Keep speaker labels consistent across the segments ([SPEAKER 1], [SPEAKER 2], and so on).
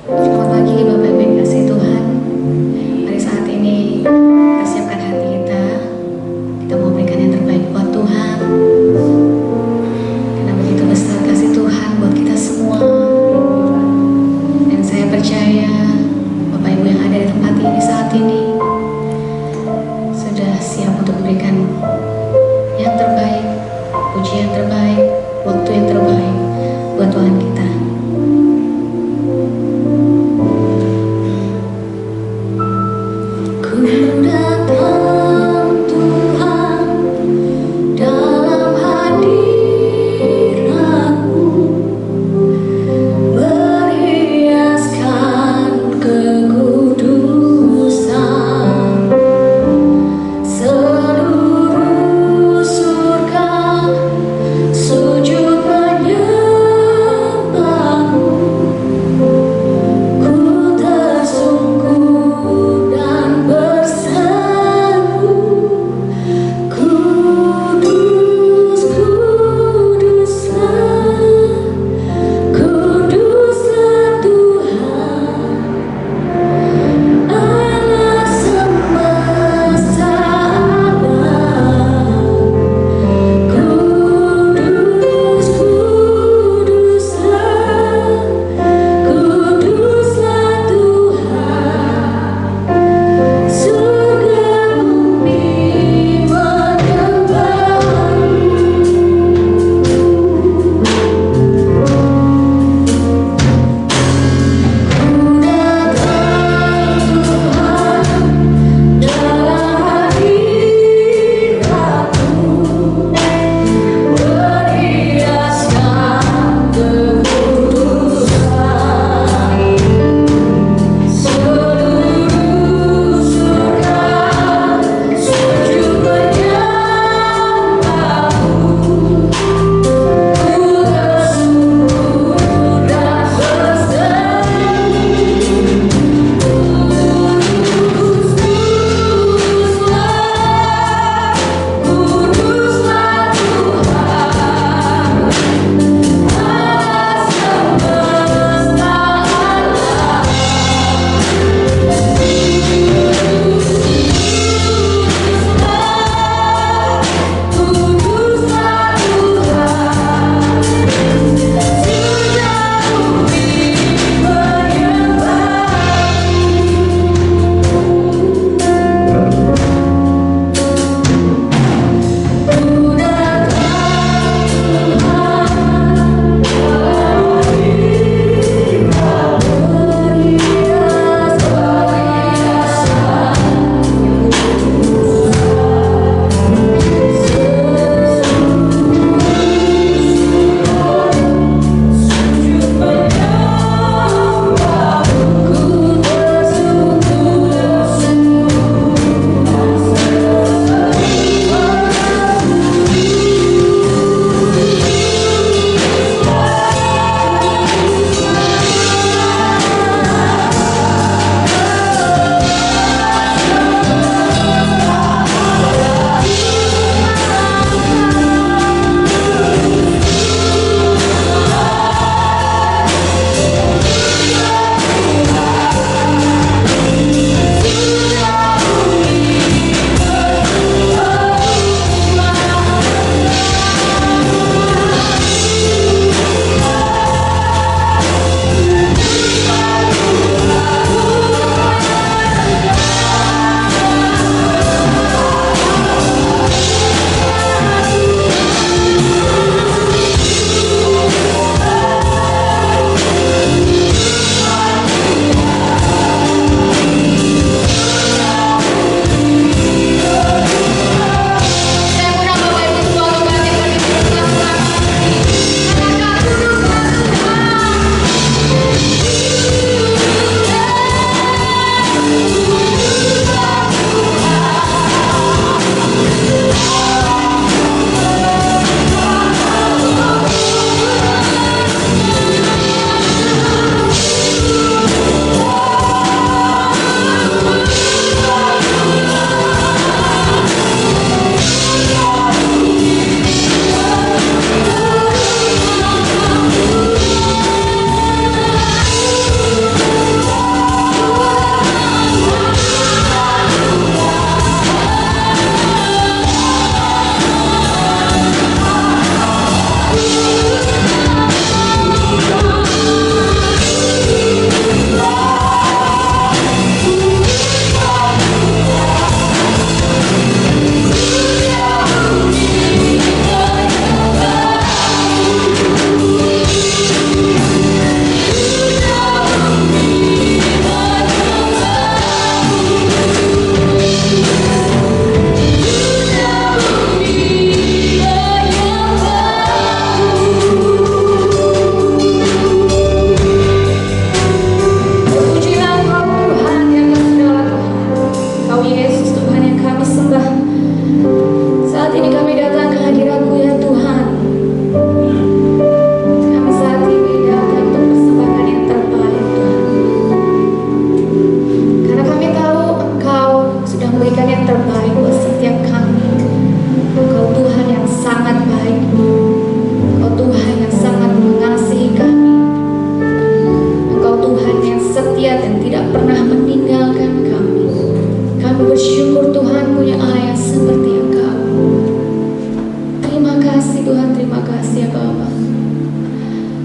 [SPEAKER 1] Selamat pagi Bapak Ibu yang kasih Tuhan. Mari saat ini kita siapkan hati kita. Kita mau berikan yang terbaik buat Tuhan. Karena begitu besar kasih Tuhan buat kita semua. Dan saya percaya Bapak Ibu yang ada di tempat ini saat ini sudah siap untuk memberikan yang terbaik, pujian terbaik, waktu yang terbaik buat Tuhan kita.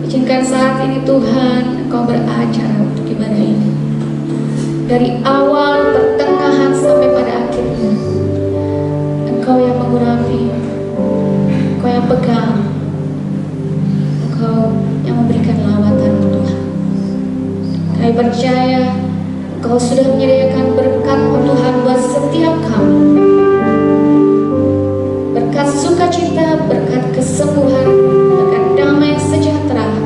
[SPEAKER 1] Izinkan saat ini Tuhan Engkau beracara untuk ibadah ini. Dari awal, pertengahan sampai pada akhirnya, Engkau yang mengurapi, Engkau yang pegang, Engkau yang memberikan lawatan Tuhan. Kami percaya Engkau sudah menyediakan berkat Tuhan buat setiap kami. Berkat sukacita, berkat kesembuhan, berkat damai sejahtera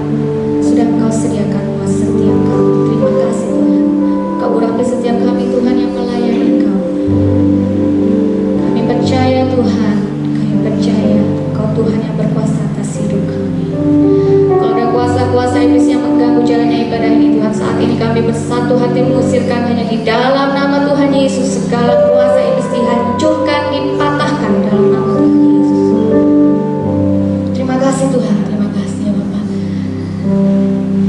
[SPEAKER 1] sudah Engkau sediakan buat setiap kami. Terima kasih Tuhan. Engkau urapi setiap kami Tuhan yang melayani Engkau. Kami percaya Tuhan, kami percaya Engkau Tuhan yang berkuasa atas hidup kami. Kalau ada kuasa-kuasa iblis yang mengganggu jalannya ibadah ini Tuhan, saat ini kami bersatu hati mengusirkan hanya di dalam nama Tuhan Yesus. Segala kuasa iblis dihancurkan, dipatahkan dalam nama Tuhan Yesus. Terima kasih Tuhan, terima kasih ya Bapak.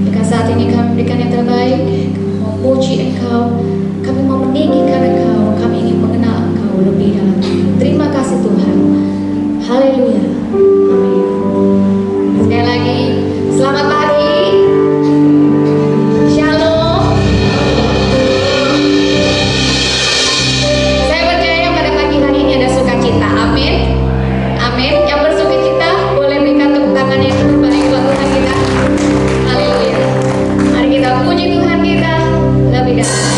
[SPEAKER 1] Jika saat ini kami berikan yang terbaik, kami mau memuji Engkau, kami mau meninggikan Engkau, kami ingin mengenal Engkau lebih dalam. Terima kasih Tuhan. Haleluya. Amin. Sekali lagi, selamat pagi. Shalom. Saya percaya pada pagi hari ini ada sukacita. Amin. Amin. Yang bersukacita boleh berikan tepuk tangannya kepada Tuhan kita. Haleluya. Mari kita puji Tuhan kita lebih dalam.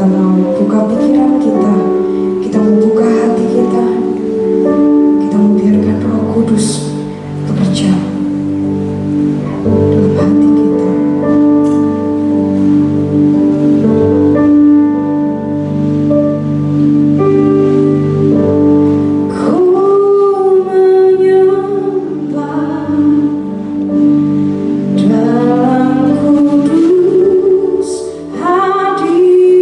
[SPEAKER 2] kita mau buka pikiran kita mau buka hati kita mau biarkan Roh Kudus bekerja dalam hati kita. Dalam kudus hadirat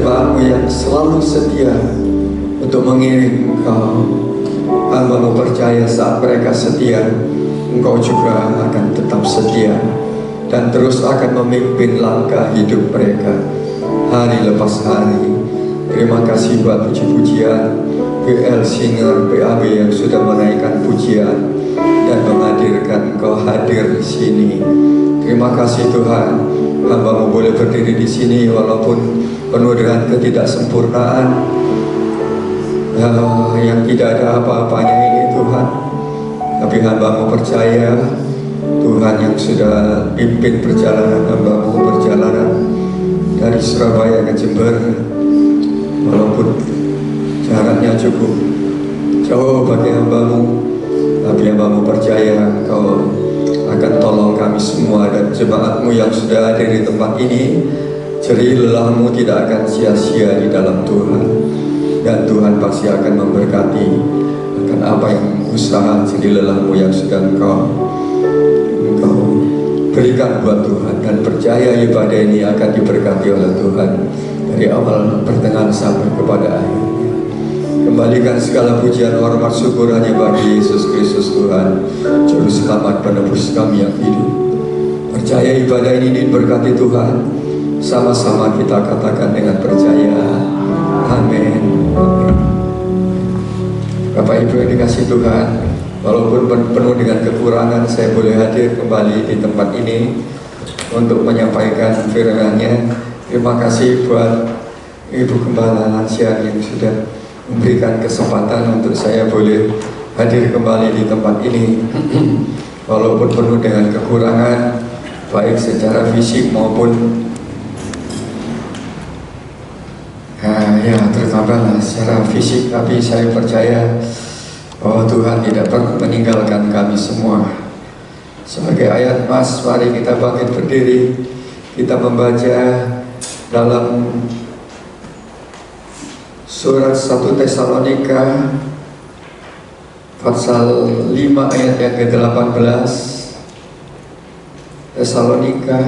[SPEAKER 3] jemaat-Mu yang selalu setia untuk mengiring Engkau. Hamba-Mu percaya saat mereka setia, Engkau juga akan tetap setia dan terus akan memimpin langkah hidup mereka hari lepas hari. Terima kasih buat puji-pujian PL Singer PAB yang sudah menaikkan pujian dan menghadirkan Engkau hadir di sini. Terima kasih Tuhan, hamba-Mu boleh berdiri di sini walaupun penuh dengan ketidaksempurnaan, yang tidak ada apa-apanya ini Tuhan. Tapi hamba-Mu percaya Tuhan yang sudah pimpin perjalanan hamba-Mu, perjalanan dari Surabaya ke Jember, walaupun jaraknya cukup jauh bagi hamba-Mu, tapi hamba-Mu percaya Engkau akan tolong kami semua dan jemaat-Mu yang sudah hadir di tempat ini. Jerih lelah-Mu tidak akan sia-sia di dalam Tuhan, dan Tuhan pasti akan memberkati akan apa yang usaha jerih lelah-Mu yang sudah Engkau berikan buat Tuhan, dan percaya ibadah ini akan diberkati oleh Tuhan dari awal pertengahan sampai kepada akhirnya. Kembalikan segala pujian, hormat, syukur hanya bagi Yesus Kristus Tuhan, Juru Selamat penebus kami yang hidup. Percaya ibadah ini diberkati Tuhan. Sama-sama kita katakan dengan percaya, amin. Bapak Ibu yang dikasihi Tuhan, walaupun penuh dengan kekurangan, saya boleh hadir kembali di tempat ini untuk menyampaikan firman-Nya. Terima kasih buat Ibu Gembala Lansia yang sudah memberikan kesempatan untuk saya boleh hadir kembali di tempat ini. Walaupun penuh dengan kekurangan, baik secara fisik maupun terutama secara fisik, tapi saya percaya bahwa Tuhan tidak pernah meninggalkan kami semua. Sebagai ayat mas, mari kita bangkit berdiri, kita membaca dalam surat 1 Tesalonika pasal 5 ayat yang ke-18. Tesalonika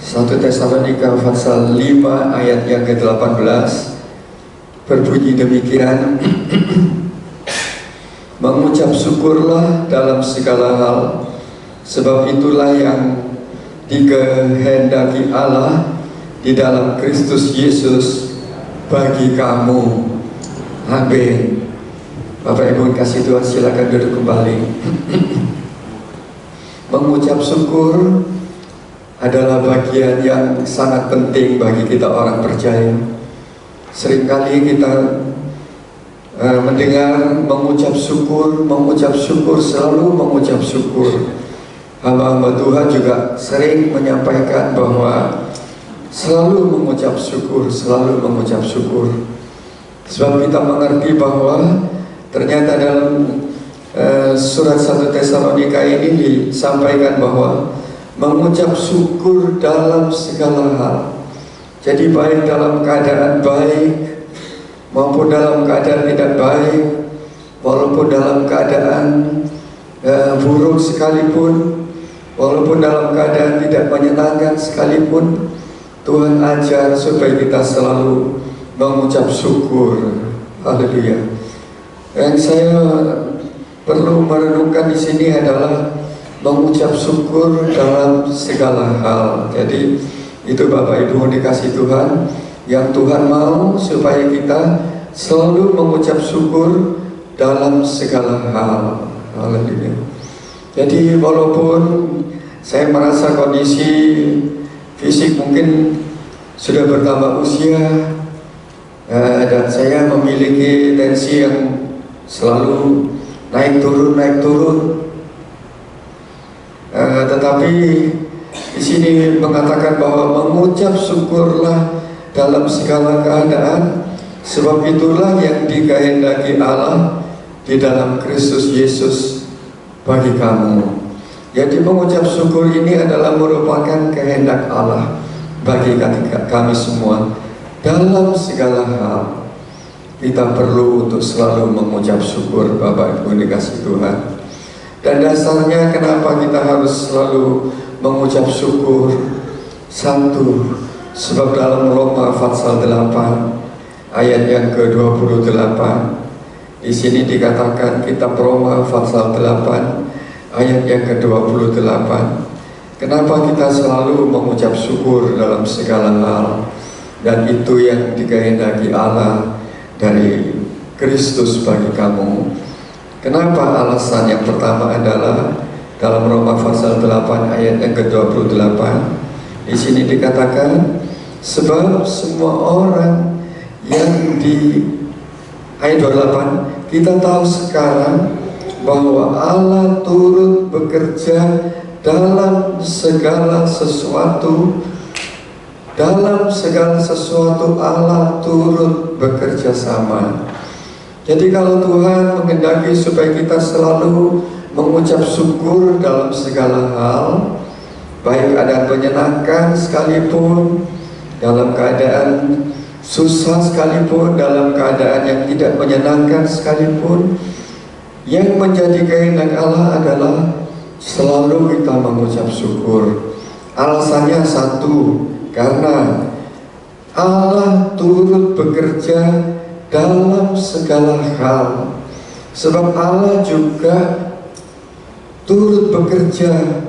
[SPEAKER 3] 1 Tesalonika pasal 5 ayat yang ke-18 berbunyi demikian. Mengucap syukurlah dalam segala hal, sebab itulah yang dikehendaki Allah di dalam Kristus Yesus bagi kamu. Amin. Bapak Ibu kasih Tuhan, silakan duduk kembali. Mengucap syukur adalah bagian yang sangat penting bagi kita orang percaya. Seringkali kita mendengar mengucap syukur, selalu mengucap syukur. Hamba-hamba Tuhan juga sering menyampaikan bahwa selalu mengucap syukur. Sebab kita mengerti bahwa ternyata dalam surat 1 Tesalonika ini disampaikan bahwa mengucap syukur dalam segala hal. Jadi baik dalam keadaan baik maupun dalam keadaan tidak baik, walaupun dalam keadaan buruk sekalipun, walaupun dalam keadaan tidak menyenangkan sekalipun, Tuhan ajar supaya kita selalu mengucap syukur. Haleluya. Yang saya perlu merenungkan di sini adalah mengucap syukur dalam segala hal. Jadi itu Bapak Ibu dikasih Tuhan, yang Tuhan mau supaya kita selalu mengucap syukur dalam segala hal. Haleluya. Jadi walaupun saya merasa kondisi fisik mungkin sudah bertambah usia, dan saya memiliki tensi yang selalu naik turun, tetapi di sini mengatakan bahwa mengucap syukurlah dalam segala keadaan, sebab itulah yang dikehendaki Allah di dalam Kristus Yesus bagi kamu. Jadi mengucap syukur ini adalah merupakan kehendak Allah bagi kami semua. Dalam segala hal kita perlu untuk selalu mengucap syukur, Bapak Ibu dikasih Tuhan. Dan dasarnya kenapa kita harus selalu mengucap syukur. Satu, sebab dalam Roma pasal 8 ayat yang ke-28 di sini dikatakan, kitab Roma pasal 8 ayat yang ke-28, kenapa kita selalu mengucap syukur dalam segala hal, dan itu yang dikehendaki Allah dari Kristus bagi kamu. Kenapa? Alasan yang pertama adalah dalam Roma pasal 8 ayat yang ke-28 di sini dikatakan, sebab semua orang yang di ayat 28, kita tahu sekarang bahwa Allah turut bekerja dalam segala sesuatu. Dalam segala sesuatu Allah turut bekerja sama. Jadi kalau Tuhan menghendaki supaya kita selalu mengucap syukur dalam segala hal, baik keadaan menyenangkan sekalipun, dalam keadaan susah sekalipun, dalam keadaan yang tidak menyenangkan sekalipun, yang menjadi kehendak Allah adalah selalu kita mengucap syukur. Alasannya satu, karena Allah turut bekerja dalam segala hal. Sebab Allah juga turut bekerja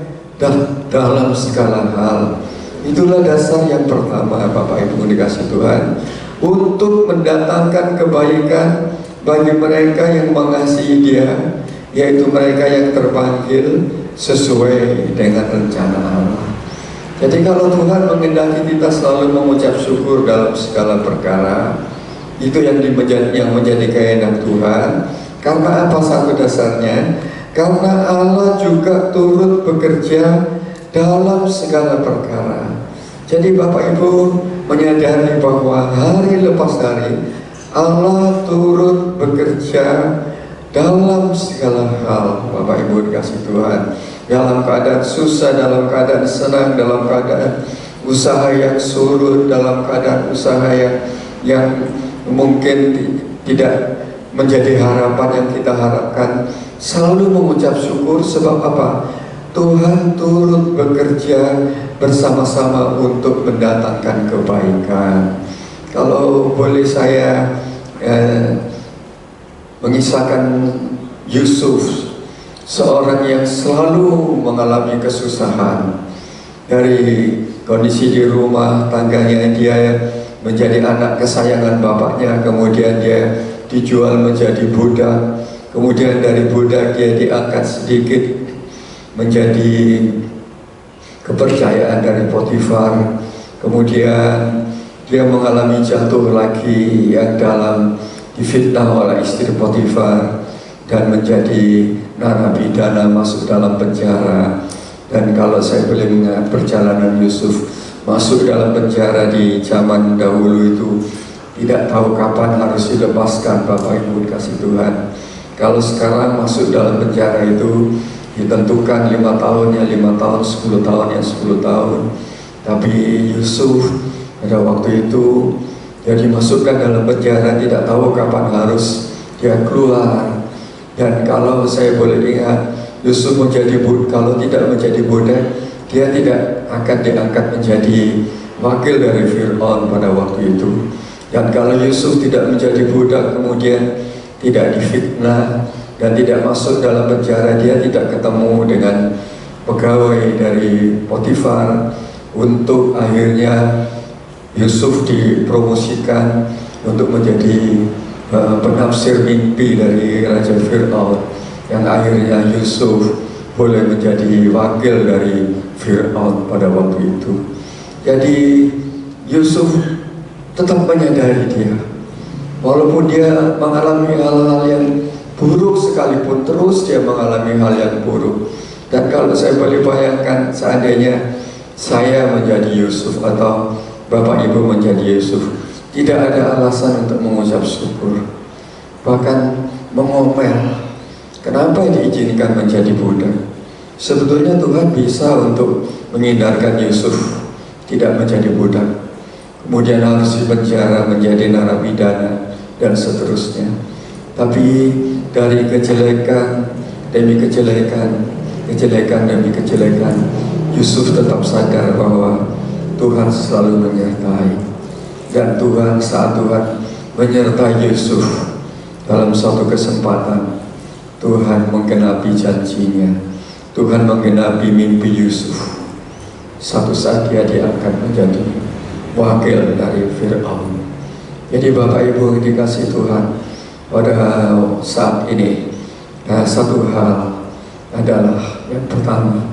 [SPEAKER 3] dalam segala hal. Itulah dasar yang pertama, Bapak Ibu dikasih Tuhan, untuk mendatangkan kebaikan bagi mereka yang mengasihi Dia, yaitu mereka yang terpanggil sesuai dengan rencana Allah. Jadi kalau Tuhan menghendaki kita selalu mengucap syukur dalam segala perkara, itu yang menjadi kehendak Tuhan. Karena apa satu dasarnya? Karena Allah juga turut bekerja dalam segala perkara. Jadi Bapak Ibu menyadari bahwa hari lepas hari Allah turut bekerja dalam segala hal. Bapak Ibu dikasih Tuhan, dalam keadaan susah, dalam keadaan senang, dalam keadaan usaha yang surut, dalam keadaan usaha yang mungkin tidak menjadi harapan yang kita harapkan, selalu mengucap syukur. Sebab apa? Tuhan turut bekerja bersama-sama untuk mendatangkan kebaikan. Kalau boleh saya mengisahkan Yusuf, seorang yang selalu mengalami kesusahan. Dari kondisi di rumah tangganya, dia menjadi anak kesayangan bapaknya, kemudian dia dijual menjadi budak, kemudian dari budak dia diangkat sedikit menjadi kepercayaan dari Potifar, kemudian dia mengalami jatuh lagi yang dalam difitnah oleh istri Potifar dan menjadi narapidana, masuk dalam penjara. Dan kalau saya boleh mengingat perjalanan Yusuf masuk dalam penjara di zaman dahulu itu, tidak tahu kapan harus dilepaskan. Bapak Ibu dikasih Tuhan, kalau sekarang masuk dalam penjara itu ditentukan 5 tahunnya 5 tahun, 10 tahunnya 10 tahun. Tapi Yusuf pada waktu itu dia dimasukkan dalam penjara, tidak tahu kapan harus dia keluar. Dan kalau saya boleh ingat, Yusuf kalau tidak menjadi budak, dia tidak akan diangkat menjadi wakil dari Fir'aun pada waktu itu. Dan kalau Yusuf tidak menjadi budak, kemudian tidak difitnah dan tidak masuk dalam penjara, dia tidak ketemu dengan pegawai dari Potifar, untuk akhirnya Yusuf dipromosikan untuk menjadi penafsir mimpi dari Raja Fir'aun, yang akhirnya Yusuf boleh menjadi wakil dari Fir'aun pada waktu itu. Jadi Yusuf tetap menyadari dia, walaupun dia mengalami hal-hal yang buruk sekalipun, terus dia mengalami hal yang buruk. Dan kalau saya boleh bayangkan, seandainya saya menjadi Yusuf atau Bapak Ibu menjadi Yusuf, tidak ada alasan untuk mengucap syukur, bahkan mengomel. Kenapa diizinkan menjadi budak? Sebetulnya Tuhan bisa untuk menghindarkan Yusuf tidak menjadi budak, kemudian harus dipenjara menjadi narapidana dan seterusnya. Tapi dari kejelekan demi kejelekan, kejelekan demi kejelekan, Yusuf tetap sadar bahwa Tuhan selalu menyertai. Dan saat Tuhan menyertai Yusuf dalam suatu kesempatan, Tuhan menggenapi janjinya. Tuhan menggenapi mimpi Yusuf. Satu saat dia diangkat menjadi wakil dari Fir'aun. Jadi Bapak Ibu yang dikasih Tuhan, pada saat ini satu hal adalah yang pertama,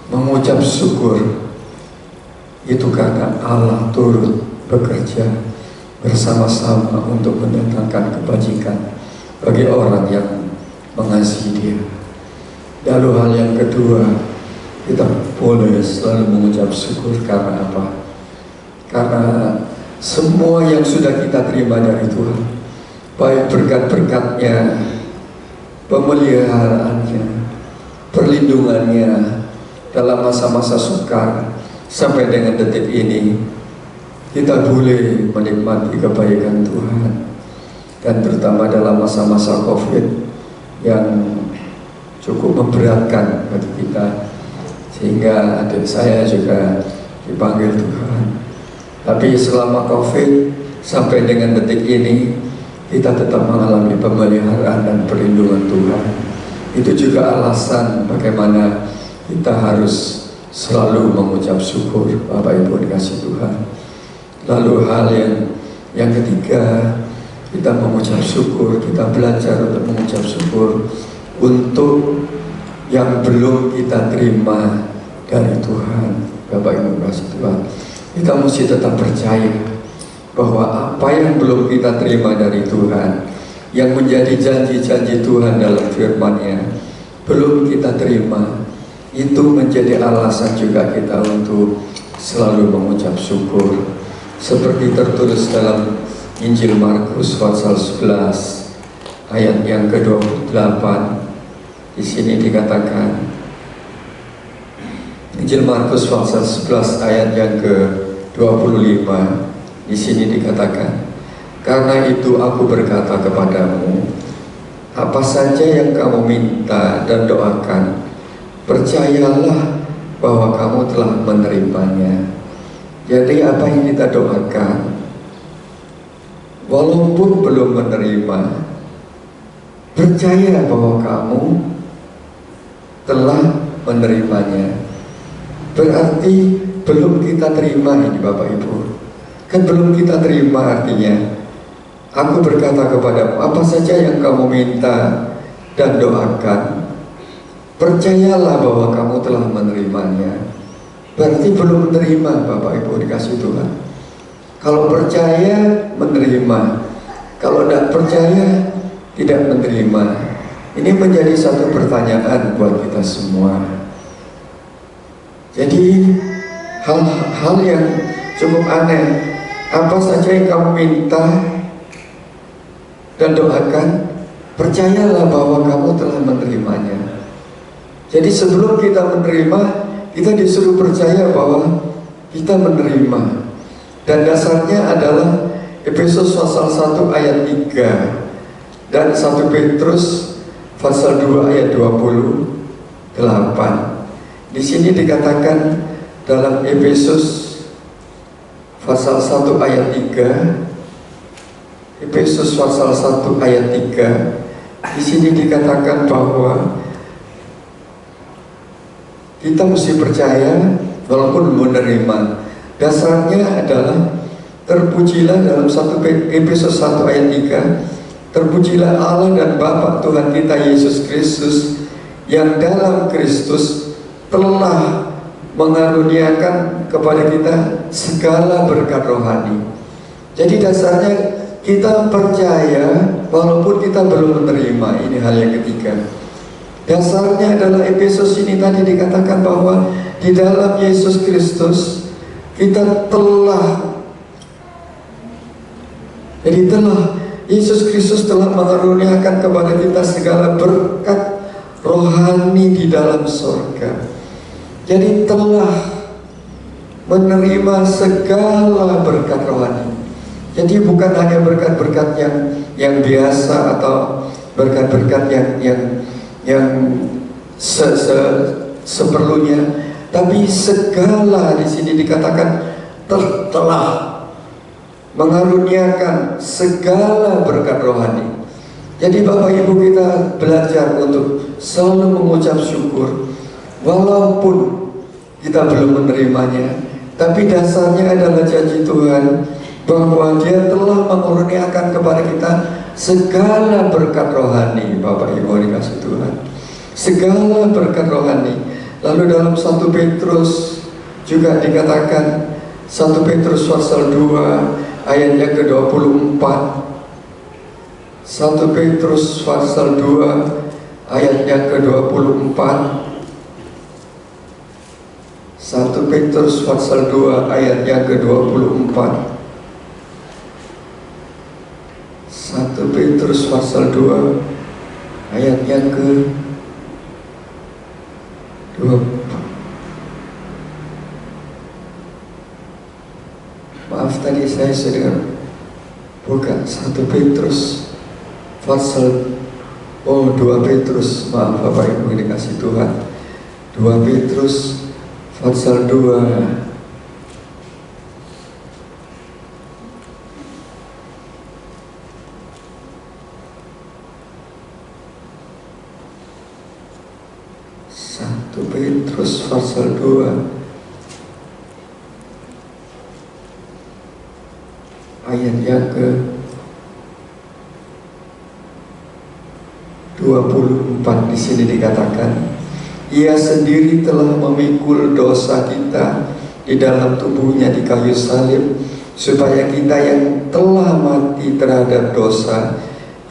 [SPEAKER 3] mengucap syukur. Itu karena Allah turut bekerja bersama-sama untuk mendatangkan kebajikan bagi orang yang mengasihi Dia. Lalu hal yang kedua, kita boleh selalu mengucap syukur karena apa? Karena semua yang sudah kita terima dari Tuhan, baik berkat-berkatnya, pemeliharaannya, perlindungannya dalam masa-masa sukar sampai dengan detik ini, kita boleh menikmati kebaikan Tuhan. Dan terutama dalam masa-masa COVID yang cukup memberatkan bagi kita, sehingga adik saya juga dipanggil Tuhan. Tapi selama COVID sampai dengan detik ini, kita tetap mengalami pemeliharaan dan perlindungan Tuhan. Itu juga alasan bagaimana kita harus selalu mengucap syukur, Bapak Ibu dikasih Tuhan. Lalu hal yang ketiga, kita mengucap syukur, kita belajar untuk mengucap syukur untuk yang belum kita terima dari Tuhan. Bapak Ibu dikasih Tuhan, kita mesti tetap percaya bahwa apa yang belum kita terima dari Tuhan, yang menjadi janji-janji Tuhan dalam firman-Nya, belum kita terima, itu menjadi alasan juga kita untuk selalu mengucap syukur. Seperti tertulis dalam Injil Markus pasal 11 ayat yang ke-28. Di sini dikatakan, Injil Markus pasal 11 ayat yang ke-25. Di sini dikatakan, karena itu aku berkata kepadamu, apa saja yang kamu minta dan doakan, percayalah bahwa kamu telah menerimanya. Jadi apa yang kita doakan, walaupun belum menerima, percaya bahwa kamu telah menerimanya. Berarti belum kita terima ini Bapak Ibu. Kan belum kita terima, artinya aku berkata kepadamu, apa saja yang kamu minta dan doakan, percayalah bahwa kamu telah menerimanya. Berarti belum menerima, Bapak Ibu dikasih Tuhan. Kalau percaya menerima, kalau tidak percaya tidak menerima. Ini menjadi satu pertanyaan buat kita semua. Jadi hal-hal yang cukup aneh, apa saja yang kamu minta dan doakan, percayalah bahwa kamu telah menerimanya. Jadi sebelum kita menerima, kita disuruh percaya bahwa kita menerima. Dan dasarnya adalah Efesus pasal 1 ayat 3 dan 1 Petrus pasal 2 ayat 28. Di sini dikatakan dalam Efesus pasal 1 ayat 3, Efesus pasal 1 ayat 3, di sini dikatakan bahwa kita mesti percaya walaupun menerima. Dasarnya adalah terpujilah dalam 1 Efesus 1 ayat 3, terpujilah Allah dan Bapa Tuhan kita Yesus Kristus, yang dalam Kristus telah mengaruniakan kepada kita segala berkat rohani. Jadi dasarnya kita percaya walaupun kita belum menerima. Ini hal yang ketiga. Dasarnya adalah Efesus ini tadi dikatakan bahwa di dalam Yesus Kristus kita Yesus Kristus telah mengaruniakan kepada kita segala berkat rohani di dalam surga. Jadi telah menerima segala berkat rohani. Jadi bukan hanya berkat-berkat yang biasa atau berkat-berkat yang seperlunya, tapi segala di sini dikatakan telah mengaruniakan segala berkat rohani. Jadi Bapak Ibu, kita belajar untuk selalu mengucap syukur walaupun kita belum menerimanya, tapi dasarnya adalah janji Tuhan bahwa Dia telah mengaruniakan kepada kita segala berkat rohani. Bapak Ibu dikasih Tuhan, segala berkat rohani. Lalu dalam 1 Petrus juga dikatakan, 1 Petrus pasal 2 ayat yang ke-24. 1 Petrus pasal 2 ayat yang ke-24. 1 Petrus pasal 2 ayat yang ke-24. 1 Petrus pasal 2 ayat yang ke-24. Maaf, tadi saya sudah bukan 1 Petrus pasal 2 Petrus, maaf Bapak Ibu dikasih Tuhan, 2 Petrus pasal 2 1 Petrus pasal 2 ayat yang ke-24 di sini dikatakan, Ia sendiri telah memikul dosa kita di dalam tubuhnya di kayu salib, supaya kita yang telah mati terhadap dosa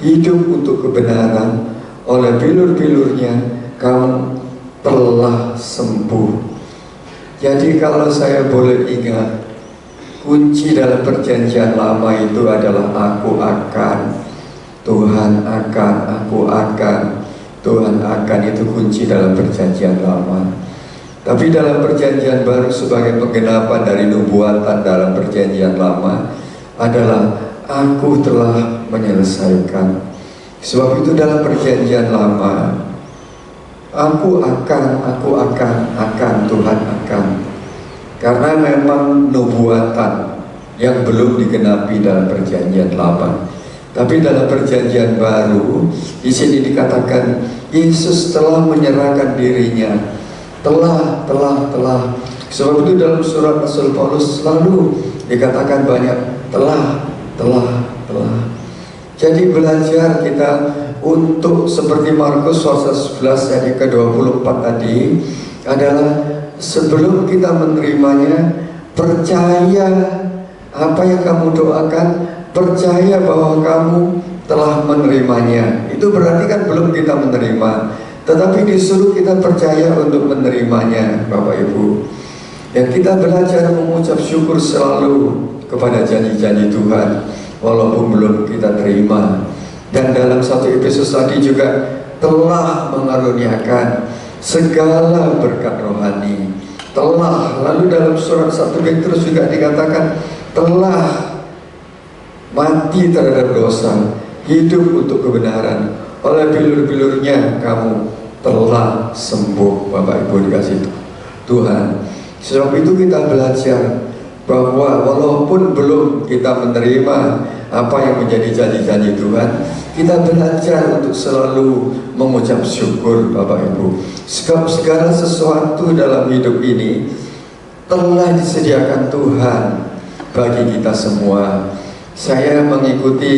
[SPEAKER 3] hidup untuk kebenaran. Oleh bilur-bilurnya kamu telah sembuh. Jadi kalau saya boleh ingat, kunci dalam perjanjian lama itu adalah aku akan, Tuhan akan, aku akan, Tuhan akan. Itu kunci dalam perjanjian lama. Tapi dalam perjanjian baru sebagai penggenapan dari nubuatan dalam perjanjian lama adalah aku telah menyelesaikan. Sebab itu dalam perjanjian lama aku akan, Tuhan akan. Karena memang nubuatan yang belum digenapi dalam perjanjian lama. Tapi dalam perjanjian baru di sini dikatakan Yesus telah menyerahkan dirinya. Telah. Sebab itu dalam surat Rasul Paulus selalu dikatakan banyak telah. Jadi belajar kita untuk seperti Markus pasal 11 ayat ke-24 tadi adalah sebelum kita menerimanya, percaya apa yang kamu doakan, percaya bahwa kamu telah menerimanya. Itu berarti kan belum kita menerima, tetapi disuruh kita percaya untuk menerimanya, Bapak Ibu. Dan kita belajar mengucap syukur selalu kepada janji-janji Tuhan walaupun belum kita terima. Dan dalam 1 Efesus tadi juga telah mengaruniakan segala berkat rohani. Telah. Lalu dalam surat 1 Petrus juga dikatakan telah mati terhadap dosa, hidup untuk kebenaran. Oleh bilur-bilurnya kamu telah sembuh. Bapak Ibu dikasih Tuhan. Sebab itu kita belajar bahwa walaupun belum kita menerima apa yang menjadi janji-janji Tuhan, kita belajar untuk selalu mengucap syukur, Bapak Ibu. Segala sesuatu dalam hidup ini telah disediakan Tuhan bagi kita semua. Saya mengikuti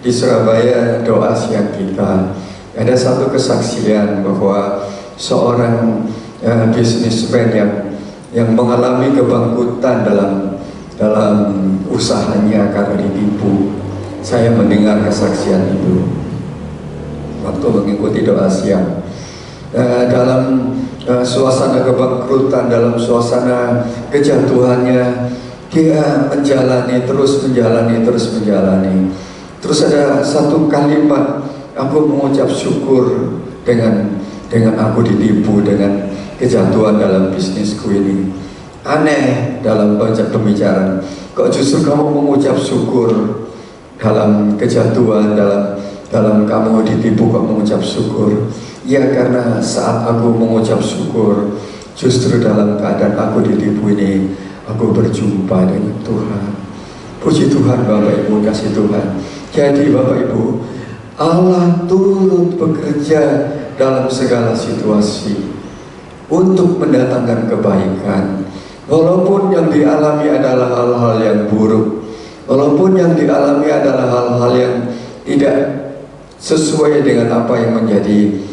[SPEAKER 3] di Surabaya doa siang kita. Ada satu kesaksian bahwa seorang bisnismen yang mengalami kebangkrutan dalam usahanya karena ditipu. Saya mendengar kesaksian itu waktu mengikuti doa siang. Dalam suasana kebangkrutan, dalam suasana kejatuhannya, dia menjalani. Terus ada satu kalimat, aku mengucap syukur dengan aku ditipu, dengan kejatuhan dalam bisnisku ini. Aneh dalam banyak pembicaraan, kok justru kamu mengucap syukur dalam kejatuhan, dalam kamu ditipu kok mengucap syukur. Ya, karena saat aku mengucap syukur, Justru dalam keadaan aku ditipu ini, aku berjumpa dengan Tuhan. Puji Tuhan Bapak Ibu, kasih Tuhan. Jadi Bapak Ibu, Allah turut bekerja dalam segala situasi untuk mendatangkan kebaikan. Walaupun yang dialami adalah hal-hal yang buruk, walaupun yang dialami adalah hal-hal yang tidak sesuai dengan apa yang menjadi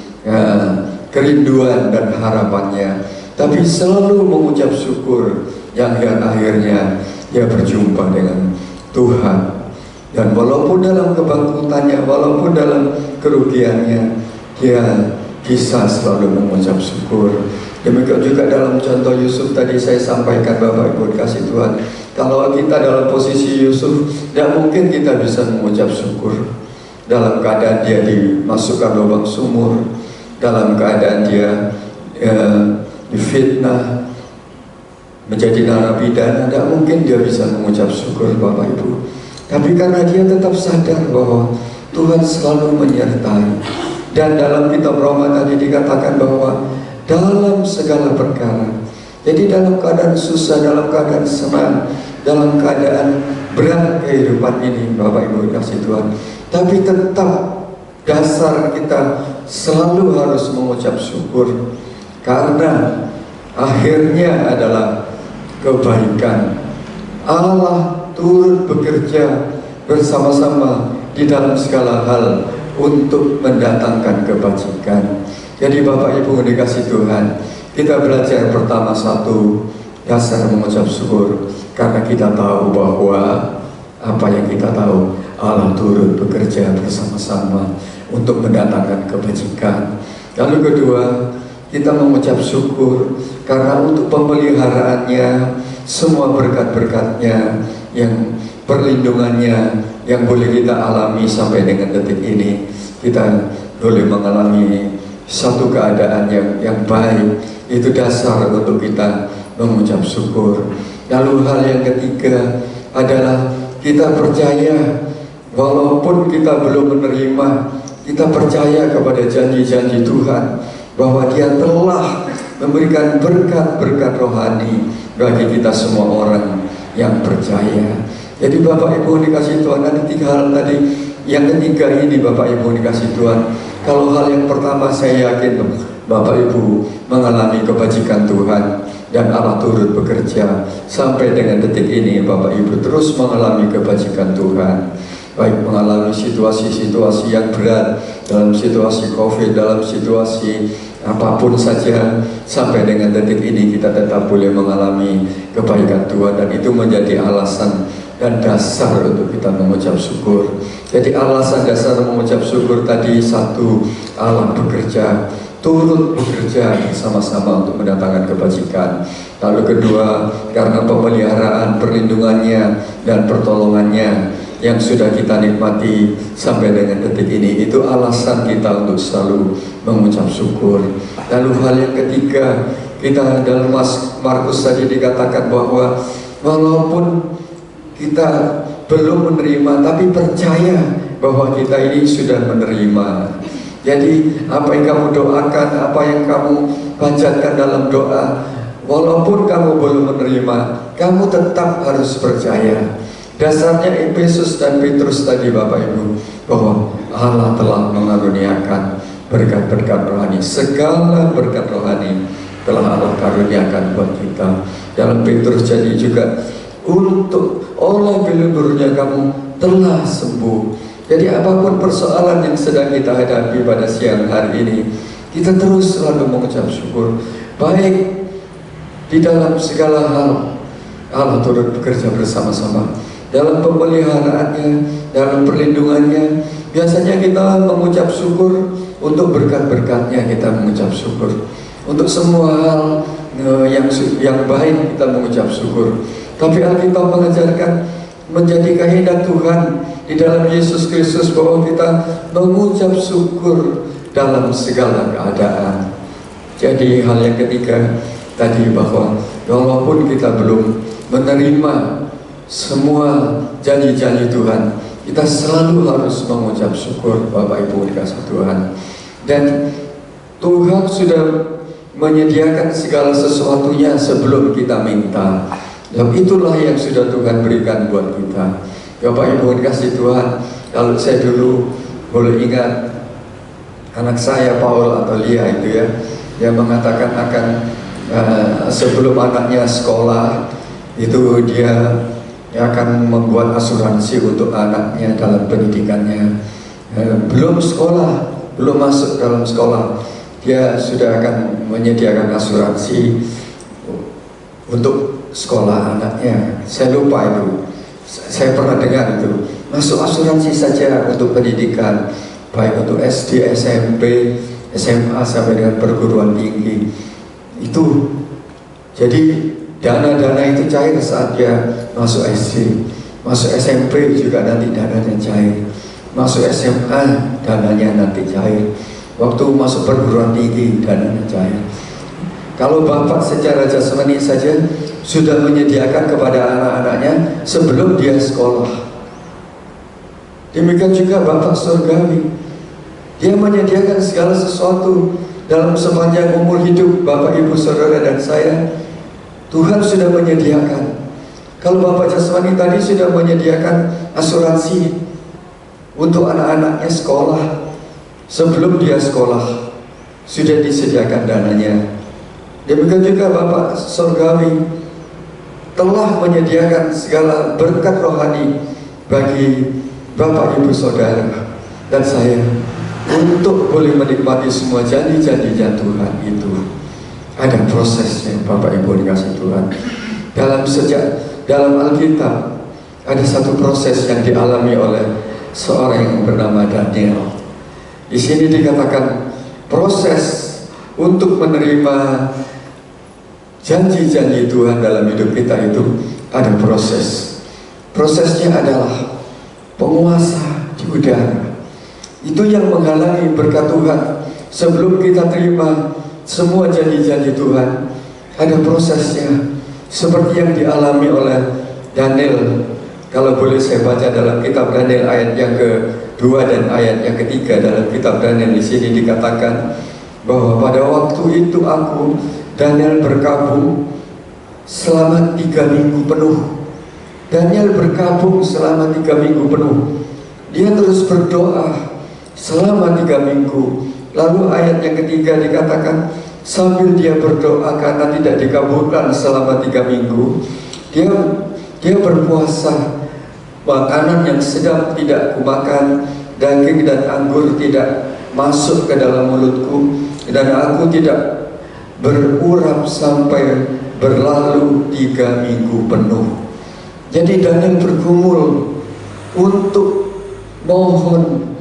[SPEAKER 3] kerinduan dan harapannya, tapi selalu mengucap syukur yang akhirnya dia berjumpa dengan Tuhan. Dan walaupun dalam kebangkrutannya, walaupun dalam kerugiannya, dia bisa selalu mengucap syukur. Demikian juga dalam contoh Yusuf tadi saya sampaikan Bapak Ibu kasih Tuhan. Kalau kita dalam posisi Yusuf, tidak mungkin kita bisa mengucap syukur. Dalam keadaan dia dimasukkan lubang sumur, dalam keadaan dia difitnah, menjadi narapidana, tidak mungkin dia bisa mengucap syukur Bapak Ibu. Tapi karena dia tetap sadar bahwa Tuhan selalu menyertai. Dan dalam kitab Roma tadi dikatakan bahwa dalam segala perkara, jadi dalam keadaan susah, dalam keadaan senang, dalam keadaan berat kehidupan ini Bapak Ibu kasih Tuhan, tapi tetap dasar kita selalu harus mengucap syukur, karena akhirnya adalah kebaikan. Allah turut bekerja bersama-sama di dalam segala hal untuk mendatangkan kebajikan. Jadi Bapak Ibu dikasih Tuhan, kita belajar pertama satu, dasar mengucap syukur, karena kita tahu bahwa apa yang kita tahu, Allah turut bekerja bersama-sama untuk mendatangkan kebajikan. Lalu kedua, kita mengucap syukur karena untuk pemeliharaannya, semua berkat-berkatnya, yang perlindungannya yang boleh kita alami sampai dengan detik ini. Kita boleh mengalami satu keadaan yang baik, itu dasar untuk kita mengucap syukur. Lalu hal yang ketiga adalah kita percaya, walaupun kita belum menerima, kita percaya kepada janji-janji Tuhan bahwa Dia telah memberikan berkat-berkat rohani bagi kita semua orang yang percaya. Jadi Bapak Ibu dikasih Tuhan, ada tiga hal tadi. Yang ketiga ini Bapak Ibu dikasih Tuhan, kalau hal yang pertama saya yakin Bapak Ibu mengalami kebajikan Tuhan dan Allah turut bekerja sampai dengan detik ini. Bapak Ibu terus mengalami kebajikan Tuhan, baik mengalami situasi-situasi yang berat, dalam situasi COVID, dalam situasi apapun saja, sampai dengan detik ini kita tetap boleh mengalami kebaikan Tuhan, dan itu menjadi alasan dan dasar untuk kita mengucap syukur. Jadi alasan dasar mengucap syukur tadi satu, Allah bekerja, turut bekerja bersama-sama untuk mendatangkan kebajikan. Lalu kedua, karena pemeliharaan, perlindungannya dan pertolongannya yang sudah kita nikmati sampai dengan detik ini, itu alasan kita untuk selalu mengucap syukur. Lalu hal yang ketiga, kita dalam Markus tadi dikatakan bahwa walaupun kita belum menerima, tapi percaya bahwa kita ini sudah menerima. Jadi apa yang kamu doakan, apa yang kamu panjatkan dalam doa, walaupun kamu belum menerima, kamu tetap harus percaya. Dasarnya Efesus dan Petrus tadi Bapak Ibu, bahwa Allah telah mengaruniakan berkat-berkat rohani. Segala berkat rohani telah Allah karuniakan buat kita. Dalam Petrus jadi juga, untuk oleh pelindurnya kamu telah sembuh. Jadi apapun persoalan yang sedang kita hadapi pada siang hari ini, kita terus selalu mengucap syukur. Baik di dalam segala hal, Allah turut bekerja bersama-sama dalam pemeliharaannya, dalam perlindungannya. Biasanya kita mengucap syukur untuk berkat-berkatnya, kita mengucap syukur untuk semua hal yang baik, kita mengucap syukur. Tapi Alkitab mengajarkan menjadi kehendak Tuhan di dalam Yesus Kristus bahwa kita mengucap syukur dalam segala keadaan. Jadi hal yang ketiga tadi, bahwa walaupun kita belum menerima semua janji-janji Tuhan, kita selalu harus mengucap syukur Bapak Ibu dikasih Tuhan. Dan Tuhan sudah menyediakan segala sesuatunya sebelum kita minta. Dan itulah yang sudah Tuhan berikan buat kita. Bapak Ibu kasih Tuhan, kalau saya dulu boleh ingat anak saya Paul atau Lia itu ya, yang mengatakan akan sebelum anaknya sekolah itu dia akan membuat asuransi untuk anaknya dalam pendidikannya. Belum sekolah, belum masuk dalam sekolah, dia sudah akan menyediakan asuransi untuk sekolah anaknya. Saya lupa itu, saya pernah dengar itu. Masuk asuransi saja untuk pendidikan, baik untuk SD, SMP, SMA sampai dengan perguruan tinggi. Itu jadi dana-dana itu cair saat dia masuk SD, masuk SMP juga nanti dananya cair, masuk SMA dananya nanti cair, waktu masuk perguruan tinggi dananya cair. Kalau Bapak secara jasmani saja sudah menyediakan kepada anak-anaknya sebelum dia sekolah, demikian juga Bapak surgawi, dia menyediakan segala sesuatu dalam sepanjang umur hidup Bapak, Ibu, Saudara, dan saya. Tuhan sudah menyediakan. Kalau Bapak jasmani tadi sudah menyediakan asuransi untuk anak-anaknya sekolah, sebelum dia sekolah sudah disediakan dananya. Demikian juga Bapak surgawi telah menyediakan segala berkat rohani bagi Bapak, Ibu, Saudara, dan saya untuk boleh menikmati semua janji-janjinya Tuhan itu. Ada prosesnya Bapak, Ibu dikasih Tuhan. Dalam Alkitab ada satu proses yang dialami oleh seorang yang bernama Daniel. Di sini dikatakan proses untuk menerima janji-janji Tuhan dalam hidup kita itu ada proses. Prosesnya adalah penguasa di udara. Itu yang menghalangi berkat Tuhan. Sebelum kita terima semua janji-janji Tuhan, ada prosesnya. Seperti yang dialami oleh Daniel. Kalau boleh saya baca dalam kitab Daniel ayat yang kedua dan ayat yang ketiga dalam kitab Daniel, di sini dikatakan bahwa pada waktu itu aku Daniel berkabung selama 3 minggu penuh. Daniel berkabung selama 3 minggu penuh. Dia terus berdoa selama 3 minggu. Lalu ayat yang ketiga dikatakan sambil dia berdoa karena tidak dikabulkan selama 3 minggu, dia berpuasa. Makanan yang sedap tidak kumakan, daging dan anggur tidak masuk ke dalam mulutku, dan aku tidak berurap sampai berlalu 3 minggu penuh. Jadi Daniel bergumul untuk mohon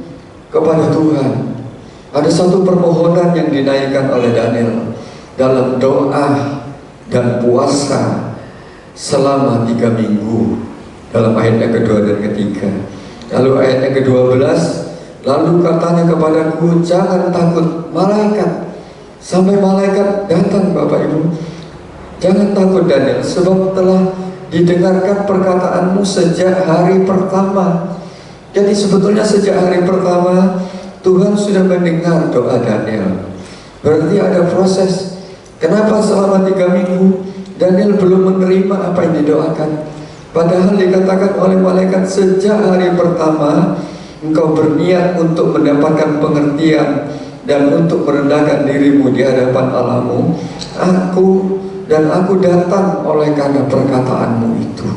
[SPEAKER 3] kepada Tuhan. Ada satu permohonan yang dinaikkan oleh Daniel dalam doa dan puasa selama 3 minggu dalam ayat yang kedua dan ketiga. Lalu ayat yang ke-12, lalu katanya kepadaku, jangan takut malaikat. Sampai malaikat datang Bapak Ibu. Jangan takut Daniel, sebab telah didengarkan perkataanmu sejak hari pertama. Jadi sebetulnya sejak hari pertama Tuhan sudah mendengar doa Daniel. Berarti ada proses. Kenapa selama 3 minggu Daniel belum menerima apa yang didoakan? Padahal dikatakan oleh malaikat sejak hari pertama engkau berniat untuk mendapatkan pengertian dan untuk merendahkan dirimu di hadapan Allahmu. Aku datang oleh karena perkataanmu itu.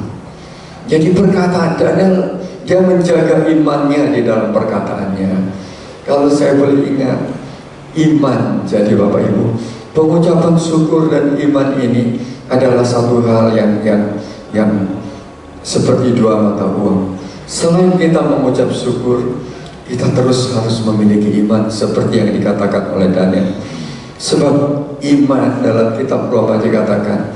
[SPEAKER 3] Jadi perkataan Daniel, dia menjaga imannya di dalam perkataannya. Kalau saya boleh ingat, iman, jadi Bapak Ibu, pengucapan syukur dan iman ini adalah satu hal yang seperti 2 mata uang. Selain kita mengucap syukur, kita terus harus memiliki iman seperti yang dikatakan oleh Daniel. Sebab iman dalam kitab Roma dikatakan,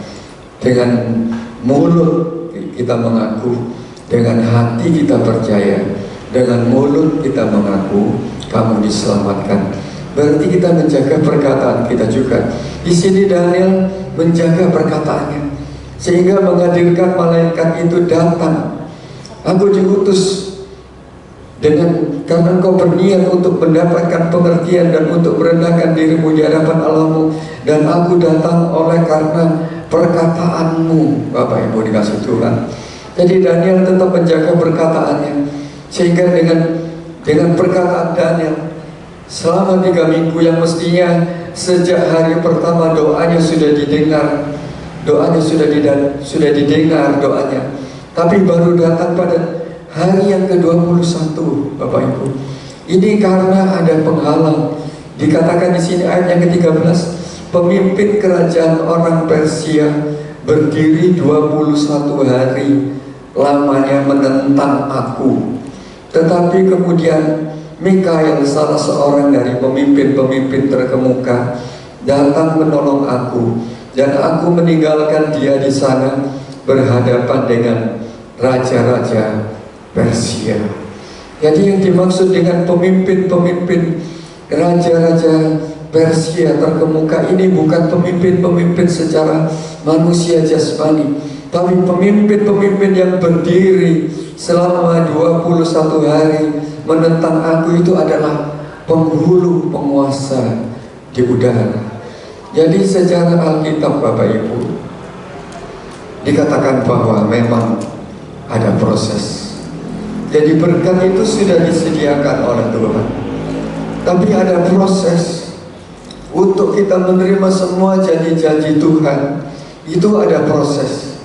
[SPEAKER 3] dengan mulut kita mengaku, dengan hati kita percaya, dengan mulut kita mengaku, kamu diselamatkan. Berarti kita menjaga perkataan kita juga. Di sini Daniel menjaga perkataannya, sehingga menghadirkan malaikat itu datang. Aku diutus karena engkau berniat untuk mendapatkan pengertian dan untuk merendahkan dirimu di hadapan Allahmu, dan aku datang oleh karena perkataanmu. Bapak Ibu dikasih Tuhan. Jadi Daniel tetap menjaga perkataannya, sehingga dengan perkataan Daniel selama 3 minggu yang mestinya sejak hari pertama doanya sudah didengar, sudah didengar doanya, tapi baru datang pada hari yang ke-21, Bapak Ibu. Ini karena ada penghalang. Dikatakan di sini ayat yang ke-13, pemimpin kerajaan orang Persia berdiri 21 hari lamanya menentang aku. Tetapi kemudian Mikael, salah seorang dari pemimpin-pemimpin terkemuka, datang menolong aku, dan aku meninggalkan dia di sana berhadapan dengan raja-raja Persia. Jadi yang dimaksud dengan pemimpin-pemimpin raja-raja Persia terkemuka ini bukan pemimpin-pemimpin secara manusia jasmani, tapi pemimpin-pemimpin yang berdiri selama 21 hari menentang aku. Itu adalah penghulu penguasa di udara. Jadi secara Alkitab, Bapak Ibu, dikatakan bahwa memang ada proses. Jadi berkat itu sudah disediakan oleh Tuhan, tapi ada proses untuk kita menerima semua janji-janji Tuhan. Itu ada proses,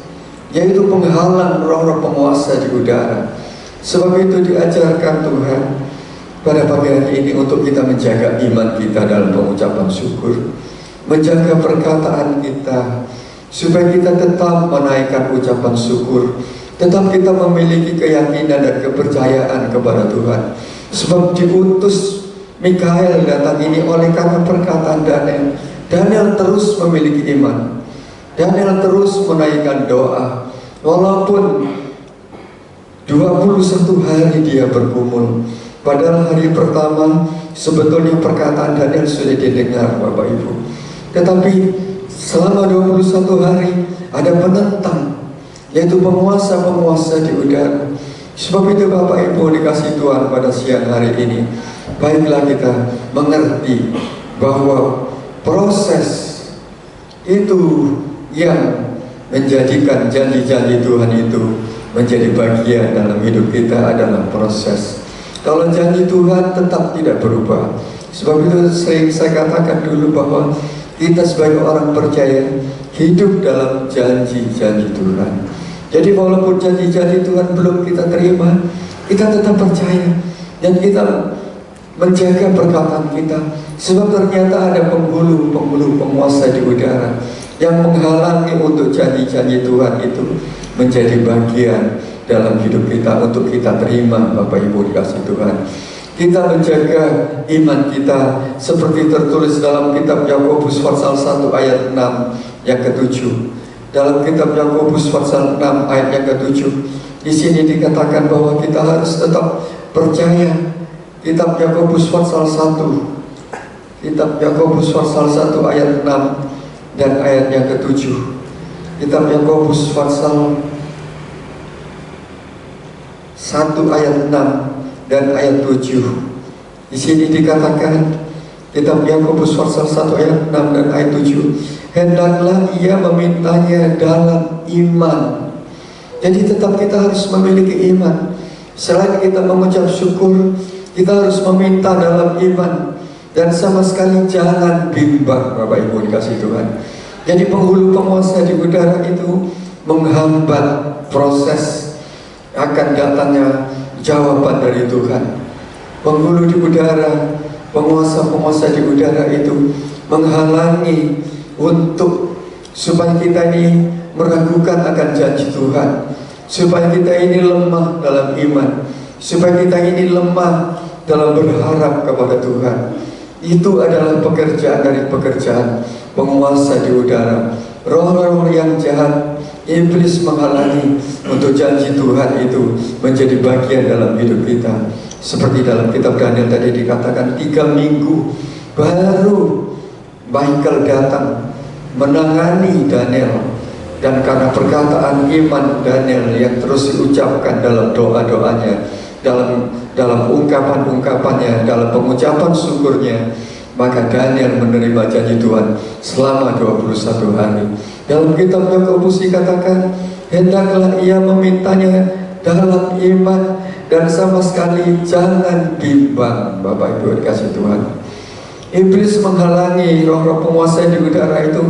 [SPEAKER 3] yaitu penghalang roh-roh penguasa di udara. Sebab itu diajarkan Tuhan pada pagi hari ini untuk kita menjaga iman kita dalam pengucapan syukur, menjaga perkataan kita, supaya kita tetap menaikkan ucapan syukur, tetap kita memiliki keyakinan dan kepercayaan kepada Tuhan. Sebab diutus Mikael datang ini oleh karena perkataan Daniel. Daniel terus memiliki iman, Daniel terus menaikkan doa, walaupun 21 hari dia bergumul. Padahal hari pertama sebetulnya perkataan Daniel sudah didengar, Bapak Ibu. Tetapi selama 21 hari ada penentang, yaitu penguasa-penguasa di udara. Sebab itu Bapak Ibu dikasih Tuhan pada siang hari ini, baiklah kita mengerti bahwa proses itu yang menjadikan janji-janji Tuhan itu menjadi bagian dalam hidup kita adalah proses. Kalau janji Tuhan tetap tidak berubah. Sebab itu sering saya katakan dulu bahwa kita sebagai orang percaya hidup dalam janji-janji Tuhan. Jadi walaupun janji-janji Tuhan belum kita terima, kita tetap percaya dan kita menjaga perkataan kita. Sebab ternyata ada penghulu penguasa di udara yang menghalangi untuk janji-janji Tuhan itu menjadi bagian dalam hidup kita untuk kita terima. Bapak Ibu dikasih Tuhan, kita menjaga iman kita seperti tertulis dalam kitab Yakobus pasal 1 ayat 6 yang ke-7. Dalam kitab Yakobus pasal 6 ayat yang ke-7, di sini dikatakan bahwa kita harus tetap percaya. Kitab Yakobus pasal 1, kitab Yakobus pasal 1 ayat 6 dan ayat yang ke-7. Kitab Yakobus pasal 1 ayat 6 dan ayat 7. Di sini dikatakan, kitab Yakobus pasal 1 ayat 6 dan ayat 7, hendaklah ia memintanya dalam iman. Jadi tetap kita harus memiliki iman. Selain kita mengucap syukur, kita harus meminta dalam iman. Dan sama sekali jangan bimbang, Bapak Ibu dikasih Tuhan. Jadi penghulu penguasa di udara itu menghambat proses akan datangnya jawaban dari Tuhan. Penghulu di udara, penguasa-penguasa di udara itu menghalangi untuk supaya kita ini meragukan akan janji Tuhan, supaya kita ini lemah dalam iman, supaya kita ini lemah dalam berharap kepada Tuhan. Itu adalah pekerjaan dari pekerjaan penguasa di udara. Roh-roh yang jahat, iblis menghalangi untuk janji Tuhan itu menjadi bagian dalam hidup kita. Seperti dalam kitab Daniel tadi dikatakan 3 minggu baru Michael datang menangani Daniel. Dan karena perkataan iman Daniel yang terus diucapkan dalam doa-doanya, dalam ungkapan-ungkapannya, dalam pengucapan syukurnya, Maka Daniel menerima janji Tuhan selama 21 hari. Dalam kitab Yakobus dikatakan, hendaklah ia memintanya dalam iman dan sama sekali jangan bimbang. Bapak Ibu dikasih Tuhan, iblis menghalangi roh-roh penguasa di udara itu,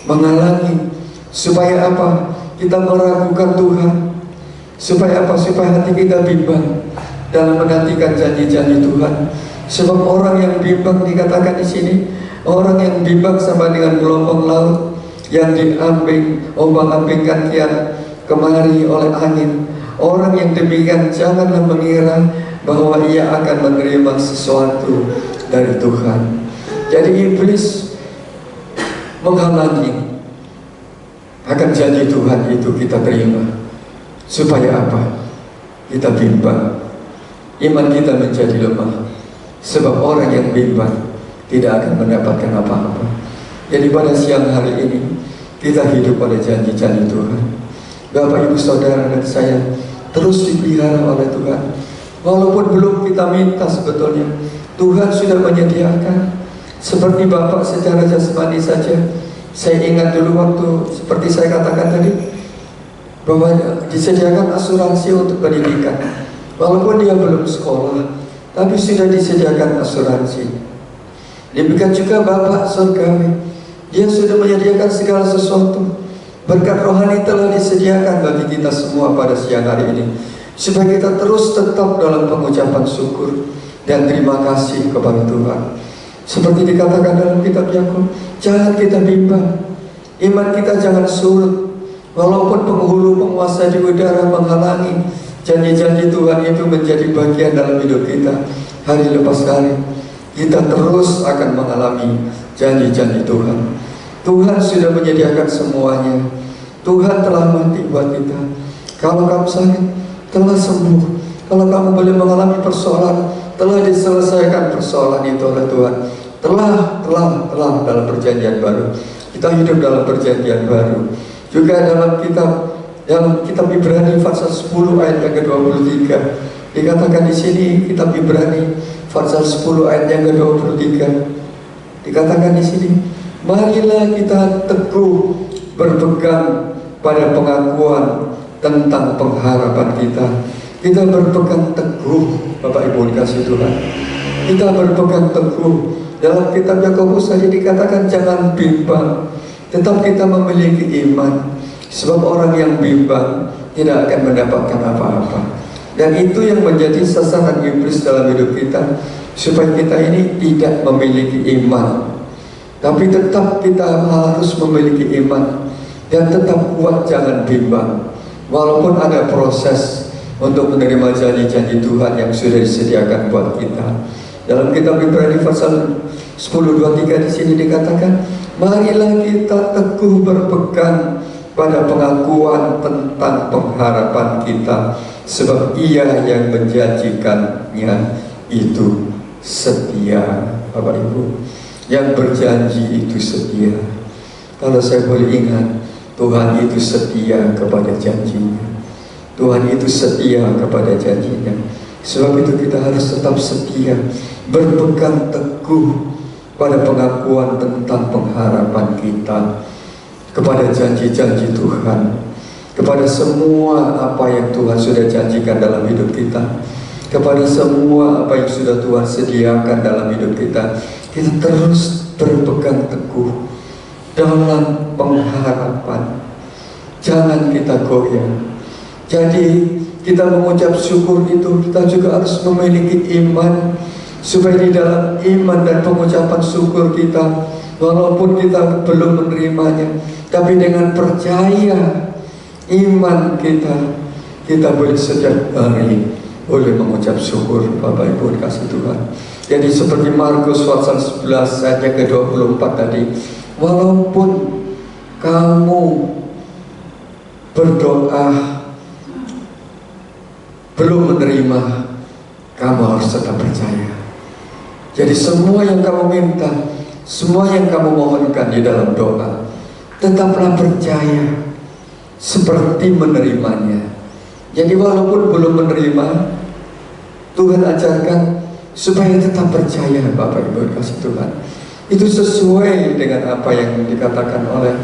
[SPEAKER 3] menghalangi supaya apa? Kita meragukan Tuhan. Supaya apa? Supaya hati kita bimbang dalam menantikan janji-janji Tuhan. Sebab orang yang bimbang dikatakan di sini, orang yang bimbang sama dengan gelombang laut yang diambing, ombang-ambingkan kian kemari oleh angin. Orang yang demikian janganlah mengira bahwa ia akan menerima sesuatu dari Tuhan. Jadi iblis menghalangi akan janji Tuhan itu kita terima. Supaya apa? Kita bimbang, iman kita menjadi lemah. Sebab orang yang bimbang tidak akan mendapatkan apa-apa. Jadi pada siang hari ini kita hidup pada janji-janji Tuhan. Bapak, Ibu, Saudara dan saya terus dipelihara oleh Tuhan. Walaupun belum kita minta, sebetulnya Tuhan sudah menyediakan. Seperti Bapak secara jasmani saja, saya ingat dulu waktu seperti saya katakan tadi, bahwa disediakan asuransi untuk pendidikan. Walaupun dia belum sekolah, tapi sudah disediakan asuransi. Demikian juga Bapak surgawi, Dia sudah menyediakan segala sesuatu. Berkat rohani telah disediakan bagi kita semua pada siang hari ini, supaya kita terus tetap dalam pengucapan syukur dan terima kasih kepada Tuhan. Seperti dikatakan dalam kitab Yakub, jangan kita bimbang, iman kita jangan surut. Walaupun penghulu penguasa di udara menghalangi janji-janji Tuhan itu menjadi bagian dalam hidup kita, hari lepas hari kita terus akan mengalami janji-janji Tuhan. Tuhan sudah menyediakan semuanya. Tuhan telah mati buat kita. Kalau kamu sakit, telah sembuh. Kalau kamu boleh mengalami persoalan, telah diselesaikan persoalan itu oleh Tuhan. Telah dalam perjanjian baru. Kita hidup dalam perjanjian baru. Juga dalam kitab Ibrani pasal 10 ayat yang ke-23 dikatakan di sini, kitab Ibrani pasal 10 ayat yang ke-23 dikatakan di sini, marilah kita teguh berpegang pada pengakuan tentang pengharapan kita. Kita berpegang teguh, Bapak Ibu dikasih Tuhan. Kita berpegang teguh. Dalam kitab Yakobus tadi dikatakan jangan bimbang, tetap kita memiliki iman. Sebab orang yang bimbang tidak akan mendapatkan apa-apa. Dan itu yang menjadi sasaran iblis dalam hidup kita, supaya kita ini tidak memiliki iman. Tapi tetap kita harus memiliki iman dan tetap kuat, jangan bimbang. Walaupun ada proses untuk menerima janji-janji Tuhan yang sudah disediakan buat kita. Dalam kitab Ibrani pasal 10:23 di sini dikatakan, marilah kita teguh berpegang pada pengakuan tentang pengharapan kita, sebab Ia yang menjanjikannya itu setia. Bapak Ibu, yang berjanji itu setia. Kalau saya boleh ingat, Tuhan itu setia kepada janjinya. Tuhan itu setia kepada janjinya. Sebab itu kita harus tetap setia, berpegang teguh pada pengakuan tentang pengharapan kita, kepada janji-janji Tuhan, kepada semua apa yang Tuhan sudah janjikan dalam hidup kita, kepada semua apa yang sudah Tuhan sediakan dalam hidup kita. Kita terus berpegang teguh dalam pengharapan. Jangan kita goyah. Jadi kita mengucap syukur itu, kita juga harus memiliki iman, supaya di dalam iman dan pengucapan syukur kita, walaupun kita belum menerimanya, tapi dengan percaya iman kita boleh setiap hari boleh mengucap syukur. Bapak Ibu dikasih Tuhan. Jadi seperti Markus pasal 11 ayat yang ke-24 tadi, walaupun kamu berdoa belum menerima, kamu harus tetap percaya. Jadi semua yang kamu minta, semua yang kamu mohonkan di dalam doa, tetaplah percaya seperti menerimanya. Jadi walaupun belum menerima, Tuhan ajarkan supaya tetap percaya. Bapak Ibu kasih Tuhan, Itu sesuai dengan apa yang dikatakan oleh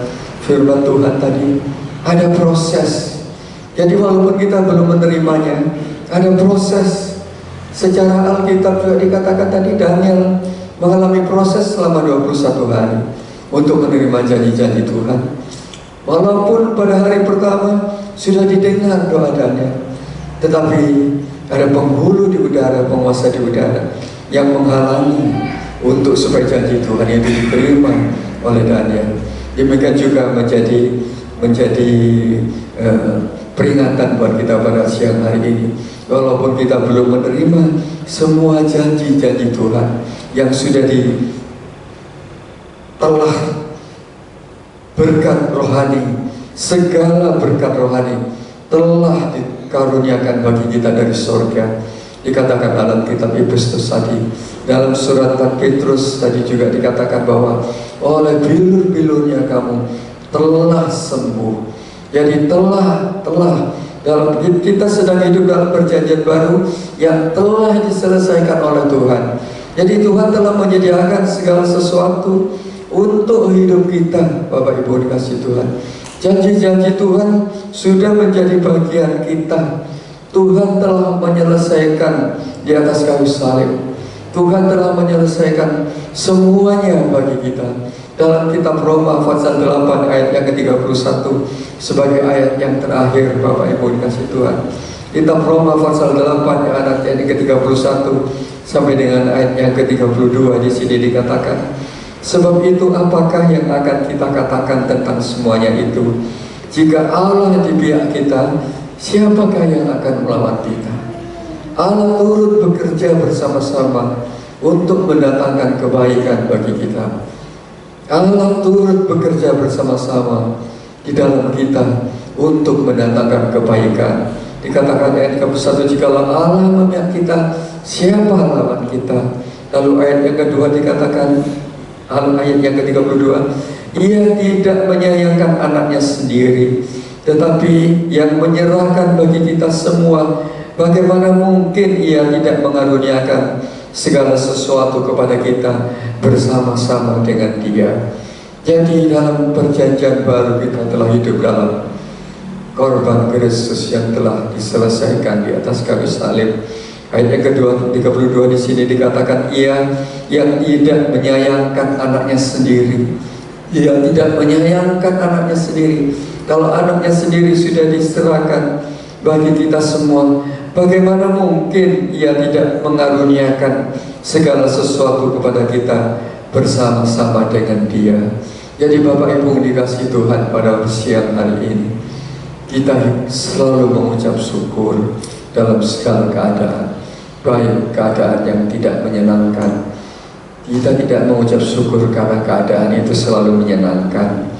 [SPEAKER 3] firman Tuhan tadi. Ada proses. Jadi walaupun kita belum menerimanya, ada proses. Secara Alkitab juga dikatakan tadi Daniel mengalami proses selama 21 hari untuk menerima janji-janji Tuhan. Walaupun pada hari pertama sudah didengar doa Daniel, tetapi ada penghulu di udara, penguasa di udara yang menghalangi untuk supaya janji Tuhan itu diterima oleh Daniel. Demikian juga menjadi peringatan buat kita pada siang hari ini. Walaupun kita belum menerima semua janji-janji Tuhan yang sudah telah berkat rohani, segala berkat rohani telah dikaruniakan bagi kita dari surga. Dikatakan dalam kitab Efesus tadi, dalam surat Petrus tadi juga dikatakan bahwa oleh bilur-bilurnya kamu telah sembuh. Jadi telah dalam kita sedang hidup dalam perjanjian baru yang telah diselesaikan oleh Tuhan. Jadi Tuhan telah menyediakan segala sesuatu untuk hidup kita, Bapak Ibu dikasih Tuhan. Janji-janji Tuhan sudah menjadi bagian kita. Tuhan telah menyelesaikan di atas kayu salib. Tuhan telah menyelesaikan semuanya bagi kita. Dalam kitab Roma pasal 8 ayat yang ke-31 sebagai ayat yang terakhir, Bapak Ibu dikasih Tuhan. Kitab Roma pasal 8 ayat yang ke-31 sampai dengan ayat yang ke-32 di sini dikatakan, sebab itu apakah yang akan kita katakan tentang semuanya itu? Jika Allah di pihak kita, siapakah yang akan melawan kita? Allah turut bekerja bersama-sama untuk mendatangkan kebaikan bagi kita. Allah turut bekerja bersama-sama di dalam kita untuk mendatangkan kebaikan. Dikatakan ayat ke-1, jikalau Allah memihak kita, siapa lawan kita? Lalu ayat yang kedua dikatakan, ayat yang ke-32, Ia tidak menyayangkan anaknya sendiri, tetapi yang menyerahkan bagi kita semua. Bagaimana mungkin Ia tidak mengaruniakan segala sesuatu kepada kita bersama-sama dengan Dia? Jadi dalam perjanjian baru kita telah hidup dalam korban Kristus yang telah diselesaikan di atas kayu salib. Ayat yang ke-32 di sini dikatakan, Ia yang tidak menyayangkan anaknya sendiri. Ia tidak menyayangkan anaknya sendiri. Kalau anaknya sendiri sudah diserahkan bagi kita semua, bagaimana mungkin Ia tidak mengaruniakan segala sesuatu kepada kita bersama-sama dengan Dia? Jadi Bapak Ibu dikasih Tuhan, pada siang hari ini kita selalu mengucap syukur dalam segala keadaan, baik keadaan yang tidak menyenangkan. Kita tidak mengucap syukur karena keadaan itu selalu menyenangkan.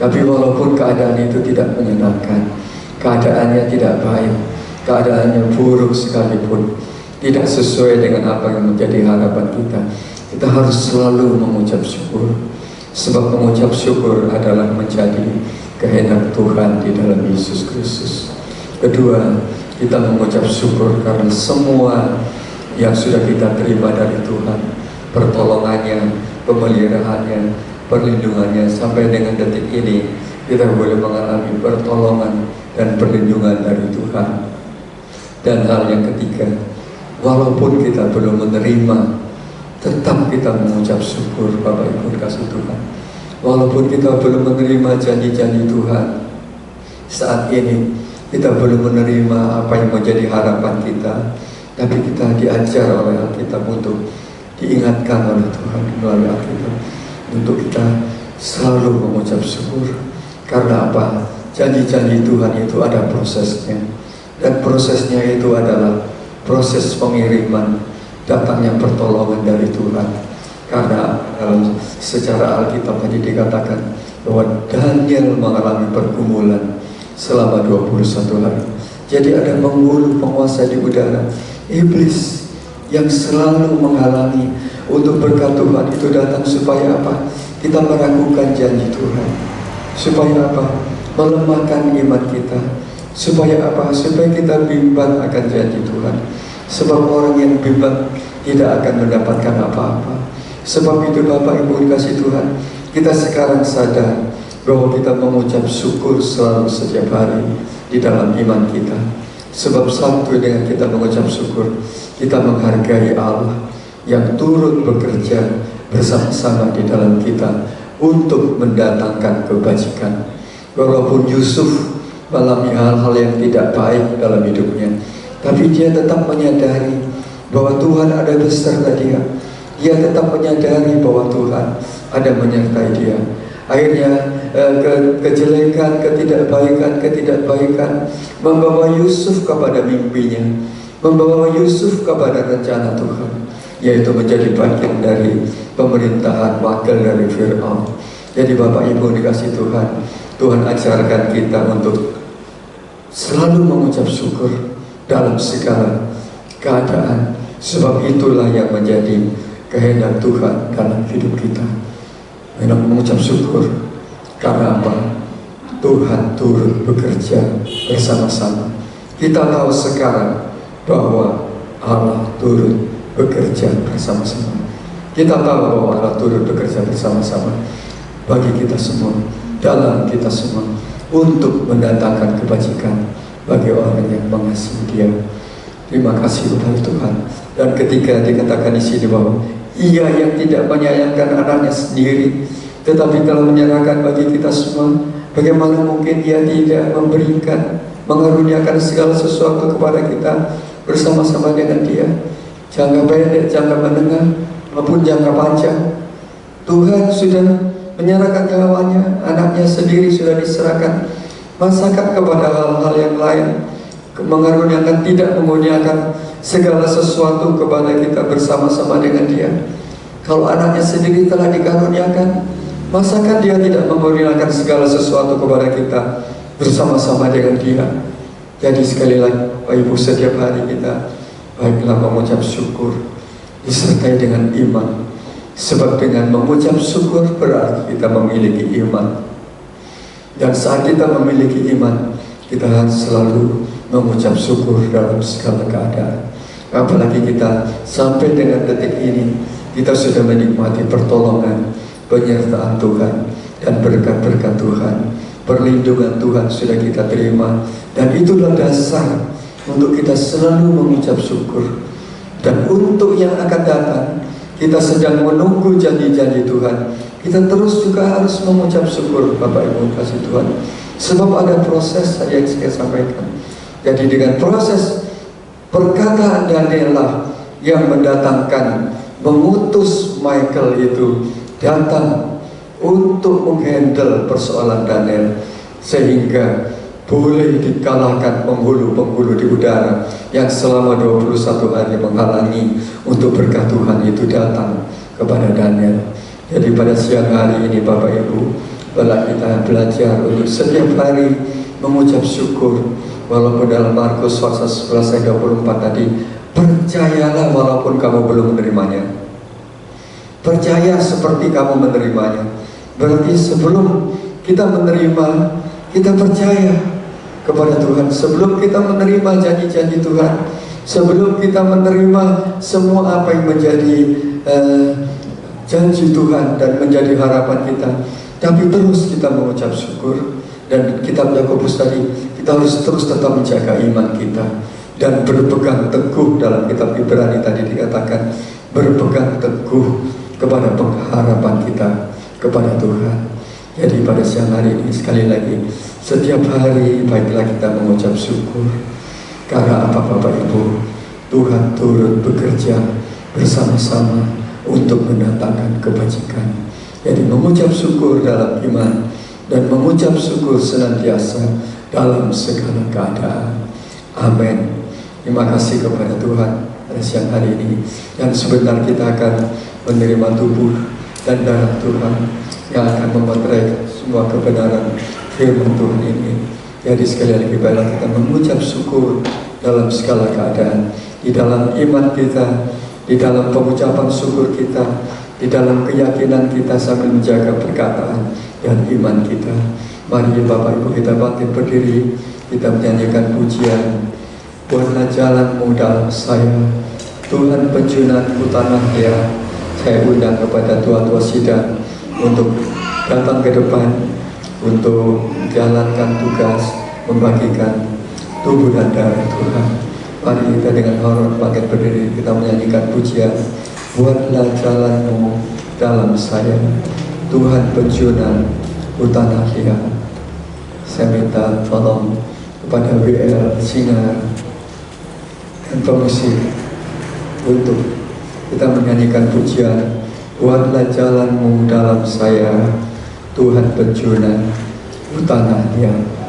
[SPEAKER 3] Tapi walaupun keadaan itu tidak menyenangkan, keadaannya tidak baik, keadaannya buruk sekalipun, tidak sesuai dengan apa yang menjadi harapan kita, kita harus selalu mengucap syukur. Sebab mengucap syukur adalah menjadi kehendak Tuhan di dalam Yesus Kristus. Kedua, kita mengucap syukur karena semua yang sudah kita terima dari Tuhan, pertolongannya, pemeliharaannya, perlindungannya, sampai dengan detik ini kita boleh mengalami pertolongan dan perlindungan dari Tuhan. Dan hal yang ketiga, walaupun kita belum menerima, tetap kita mengucap syukur, Bapak Ibu kasih Tuhan. Walaupun kita belum menerima janji-janji Tuhan saat ini, kita belum menerima apa yang menjadi harapan kita, tapi kita diajar oleh Alkitab untuk diingatkan oleh Tuhan melalui Alkitab untuk kita selalu mengucap syukur. Karena apa? Janji-janji Tuhan itu ada prosesnya, dan prosesnya itu adalah proses pengiriman datangnya pertolongan dari Tuhan. Karena secara Alkitab tadi dikatakan bahwa Daniel mengalami pergumulan selama 21 hari. Jadi ada penghulu, penguasa di udara, iblis yang selalu menghalangi untuk berkat Tuhan itu datang. Supaya apa? Kita meragukan janji Tuhan. Supaya apa? Melemahkan iman kita. Supaya apa? Supaya kita bimbang akan janji Tuhan. Sebab orang yang bimbang tidak akan mendapatkan apa-apa. Sebab itu Bapak Ibu dikasih Tuhan, kita sekarang sadar bahwa kita mengucap syukur selalu setiap hari di dalam iman kita. Sebab satu dengan kita mengucap syukur, kita menghargai Allah yang turut bekerja bersama-sama di dalam kita untuk mendatangkan kebajikan. Walaupun Yusuf mengalami hal-hal yang tidak baik dalam hidupnya, tapi dia tetap menyadari bahwa Tuhan ada beserta dia. Dia tetap menyadari bahwa Tuhan ada menyertai dia. Akhirnya kejelekan, ketidakbaikan membawa Yusuf kepada mimpinya, membawa Yusuf kepada rencana Tuhan, yaitu menjadi bagian dari pemerintahan wakil dari Fir'aun. Jadi Bapak Ibu dikasih Tuhan, Tuhan ajarkan kita untuk selalu mengucap syukur dalam segala keadaan, sebab itulah yang menjadi kehendak Tuhan dalam hidup kita. Mengucap syukur karena apa? Tuhan turut bekerja bersama-sama. Kita tahu sekarang bahwa Allah turut bekerja bersama-sama. Kita tahu bahwa Allah turut bekerja bersama-sama bagi kita semua, dalam kita semua, untuk mendatangkan kebajikan bagi orang yang mengasihi Dia. Terima kasih kepada Tuhan. Dan ketika dikatakan di sini bahwa Ia yang tidak menyayangkan anaknya sendiri, tetapi telah menyerahkan bagi kita semua, bagaimana mungkin Ia tidak memberikan, mengaruniakan segala sesuatu kepada kita bersama-sama dengan Dia, jangka pendek, jangka menengah, maupun jangka panjang. Tuhan sudah menyerahkan nyawanya, anaknya sendiri sudah diserahkan. Masakan kepada hal-hal yang lain, mengaruniakan, tidak mengaruniakan segala sesuatu kepada kita bersama-sama dengan Dia. Kalau anaknya sendiri telah dikaruniakan, masakan Dia tidak mengaruniakan segala sesuatu kepada kita bersama-sama dengan Dia. Jadi sekali lagi Bapak Ibu, setiap hari kita baiklah mengucap syukur disertai dengan iman. Sebab dengan mengucap syukur berarti kita memiliki iman. Dan saat kita memiliki iman, kita harus selalu mengucap syukur dalam segala keadaan. Apalagi kita sampai dengan detik ini, kita sudah menikmati pertolongan, penyertaan Tuhan, dan berkat-berkat Tuhan, perlindungan Tuhan sudah kita terima. Dan itulah dasar untuk kita selalu mengucap syukur. Dan untuk yang akan datang, kita sedang menunggu janji-janji Tuhan, kita terus juga harus mengucap syukur Bapak Ibu kasih Tuhan. Sebab ada proses yang saya sampaikan. Jadi dengan proses perkataan Daniel lah yang mendatangkan, mengutus Michael itu datang untuk menghandle persoalan Daniel, sehingga boleh dikalahkan penghulu-penghulu di udara yang selama 21 hari menghalangi untuk berkat Tuhan itu datang kepada Daniel. Jadi pada siang hari ini Bapak Ibu, kita belajar untuk setiap hari mengucap syukur. Walaupun dalam Markus pasal 11 ayat 24 tadi, percayalah walaupun kamu belum menerimanya. Percaya seperti kamu menerimanya. Berarti sebelum kita menerima, kita percaya kepada Tuhan. Sebelum kita menerima janji-janji Tuhan, sebelum kita menerima semua apa yang menjadi janji Tuhan dan menjadi harapan kita, tapi terus kita mengucap syukur. Dan kitab Yakobus tadi, kita harus terus tetap menjaga iman kita dan berpegang teguh. Dalam kitab Ibrani tadi dikatakan berpegang teguh kepada pengharapan kita kepada Tuhan. Jadi pada siang hari ini sekali lagi, setiap hari baiklah kita mengucap syukur. Karena apa Bapak Ibu? Tuhan turut bekerja bersama-sama untuk mendatangkan kebajikan. Jadi mengucap syukur dalam iman dan mengucap syukur senantiasa dalam segala keadaan. Amin. Terima kasih kepada Tuhan pada siang hari ini. Dan sebentar kita akan menerima tubuh dan darah Tuhan yang akan memeterai semua kebenaran firman Tuhan ini. Jadi sekali lagi baiklah kita mengucap syukur dalam segala keadaan, di dalam iman kita, di dalam pengucapan syukur kita, di dalam keyakinan kita sambil menjaga perkataan dan iman kita. Mari Bapak Ibu kita bangkit berdiri, kita menyanyikan pujian. Buatlah jalanmu dalam saya, Tuhan penjunanku tanah liat, saya undang kepada tua-tua sidang untuk datang ke depan untuk jalankan tugas membagikan tubuh dan darah Tuhan. Mari kita dengan hormat bangkit berdiri, kita menyanyikan pujian. Buatlah jalanmu dalam saya, Tuhan penjunan hutan akhir. Saya minta tolong kepada WL Sinar dan pemusik untuk kita menyanyikan pujian. Buatlah jalanmu dalam saya, Tuhan penjunan hutan akhir.